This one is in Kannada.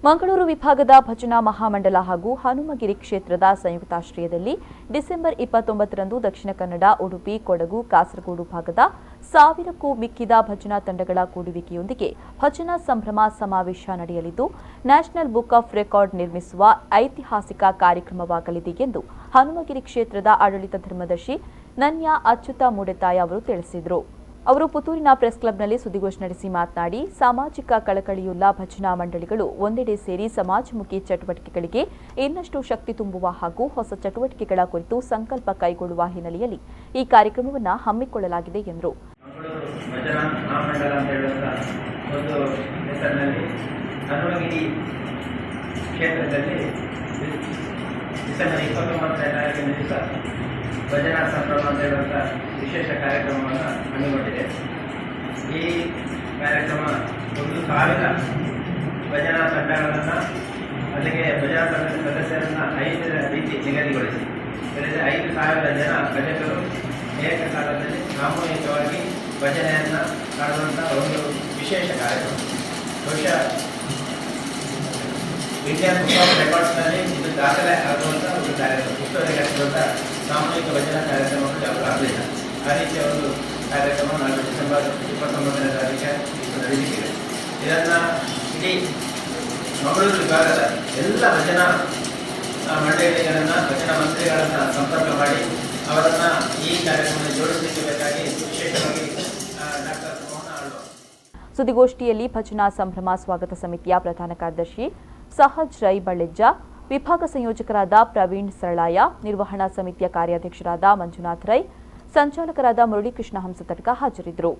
ಮಂಗಳೂರು ವಿಭಾಗದ ಭಜನಾ ಮಹಾಮಂಡಲ ಹಾಗೂ ಹನುಮಗಿರಿ ಕ್ಷೇತ್ರದ ಸಂಯುಕ್ತಾಶ್ರಯದಲ್ಲಿ ಡಿಸೆಂಬರ್ 29ರಂದು ದಕ್ಷಿಣ ಕನ್ನಡ, ಉಡುಪಿ, ಕೊಡಗು, ಕಾಸರಗೋಡು ಭಾಗದ 1000ಕ್ಕೂ ಮಿಕ್ಕಿದ ಭಜನಾ ತಂಡಗಳ ಕೂಡುವಿಕೆಯೊಂದಿಗೆ ಭಜನಾ ಸಂಭ್ರಮ ಸಮಾವೇಶ ನಡೆಯಲಿದ್ದು, ನ್ಯಾಷನಲ್ ಬುಕ್ ಆಫ್ ರೆಕಾರ್ಡ್ ನಿರ್ಮಿಸುವ ಐತಿಹಾಸಿಕ ಕಾರ್ಯಕ್ರಮವಾಗಲಿದೆ ಎಂದು ಹನುಮಗಿರಿ ಕ್ಷೇತ್ರದ ಆಡಳಿತ ಧರ್ಮದರ್ಶಿ ನನ್ಯ ಅಚ್ಯುತ ಮೂಡೆತಾಯ ಅವರು ತಿಳಿಸಿದರು. ಅವರು ಪುತ್ತೂರಿನ ಪ್ರೆಸ್ ಕ್ಲಬ್ನಲ್ಲಿ ಸುದ್ದಿಗೋಷ್ಠಿ ನಡೆಸಿ ಮಾತನಾಡಿ, ಸಾಮಾಜಿಕ ಕಳಕಳಿಯುಳ್ಳ ಭಜನಾ ಮಂಡಳಿಗಳು ಒಂದೆಡೆ ಸೇರಿ ಸಮಾಜಮುಖಿ ಚಟುವಟಿಕೆಗಳಿಗೆ ಇನ್ನಷ್ಟು ಶಕ್ತಿ ತುಂಬುವ ಹಾಗೂ ಹೊಸ ಚಟುವಟಿಕೆಗಳ ಕುರಿತು ಸಂಕಲ್ಪ ಕೈಗೊಳ್ಳುವ ಹಿನ್ನೆಲೆಯಲ್ಲಿ ಈ ಕಾರ್ಯಕ್ರಮವನ್ನು ಹಮ್ಮಿಕೊಳ್ಳಲಾಗಿದೆ ಎಂದರು. ಭಜನಾ ಸಂಭ್ರಮ ಅಂತ ಹೇಳುವಂಥ ವಿಶೇಷ ಕಾರ್ಯಕ್ರಮವನ್ನು ಹಮ್ಮಿಕೊಂಡಿದೆ. ಈ ಕಾರ್ಯಕ್ರಮ 1000 ಭಜನಾ ತಂಡಗಳನ್ನು, ಅಲ್ಲಿಗೆ ಭಜನಾ ತಂಡದ ಸದಸ್ಯರನ್ನು 5 ರೀತಿ ನಿಗದಿಗೊಳಿಸಿ 5000 ಜನ ಭಜಕರು ಏಕಕಾಲದಲ್ಲಿ ಸಾಮೂಹಿಕವಾಗಿ ಭಜನೆಯನ್ನು ಮಾಡುವಂಥ ಒಂದು ವಿಶೇಷ ಕಾರ್ಯಕ್ರಮ. ಬಹುಶಃ ಇಂಡಿಯನ್ ಬುಕ್ ಆಫ್ ರೆಕಾರ್ಡ್ಸ್ನಲ್ಲಿ ಇದು ದಾಖಲೆ ಆಗುವಂಥ ಒಂದು ಕಾರ್ಯಕ್ರಮ. ಇಷ್ಟೊಂದಿಗೆ ಆಗಿರುವಂಥ ಸಾಮೂಹಿಕ ಭಜನಾ ಕಾರ್ಯಕ್ರಮಗಳು ಯಾವುದು ಆಗಲಿಲ್ಲ. ಆ ರೀತಿಯ ಒಂದು ಕಾರ್ಯಕ್ರಮ ನಾನು ಡಿಸೆಂಬರ್ 29ನೇ ತಾರೀಕಿಗೆ ನಡೆಯಲಿಕ್ಕಿದೆ. ಇದನ್ನು ಇಡೀ ಮಂಗಳೂರು ವಿಭಾಗದ ಎಲ್ಲ ಭಜನಾ ಮಂಡಳಿಗಳನ್ನು, ಭಜನಾ ಮಂತ್ರಿಗಳನ್ನು ಸಂಪರ್ಕ ಮಾಡಿ ಅವರನ್ನು ಈ ಕಾರ್ಯಕ್ರಮದಲ್ಲಿ ಜೋಡಿಸಲಿಕ್ಕೆ ಬೇಕಾಗಿ ವಿಶೇಷವಾಗಿ ಡಾಕ್ಟರ್ ಮೋಹನ ಆಳ್ವ. ಸುದ್ದಿಗೋಷ್ಠಿಯಲ್ಲಿ ಭಜನಾ ಸಂಭ್ರಮ ಸ್ವಾಗತ ಸಮಿತಿಯ ಪ್ರಧಾನ ಕಾರ್ಯದರ್ಶಿ ಸಹಜ್ ರೈ ಬಳ್ಳೆಜ್ಜ, ವಿಭಾಗ ಸಂಯೋಜಕರಾದ ಪ್ರವೀಣ್ ಸರಳಾಯ, ನಿರ್ವಹಣಾ ಸಮಿತಿಯ ಕಾರ್ಯಾಧ್ಯಕ್ಷರಾದ ಮಂಜುನಾಥ್ ರೈ, ಸಂಚಾಲಕರಾದ ಮುರಳೀಕೃಷ್ಣ ಹಂಸತಡ್ಕ ಹಾಜರಿದ್ದರು.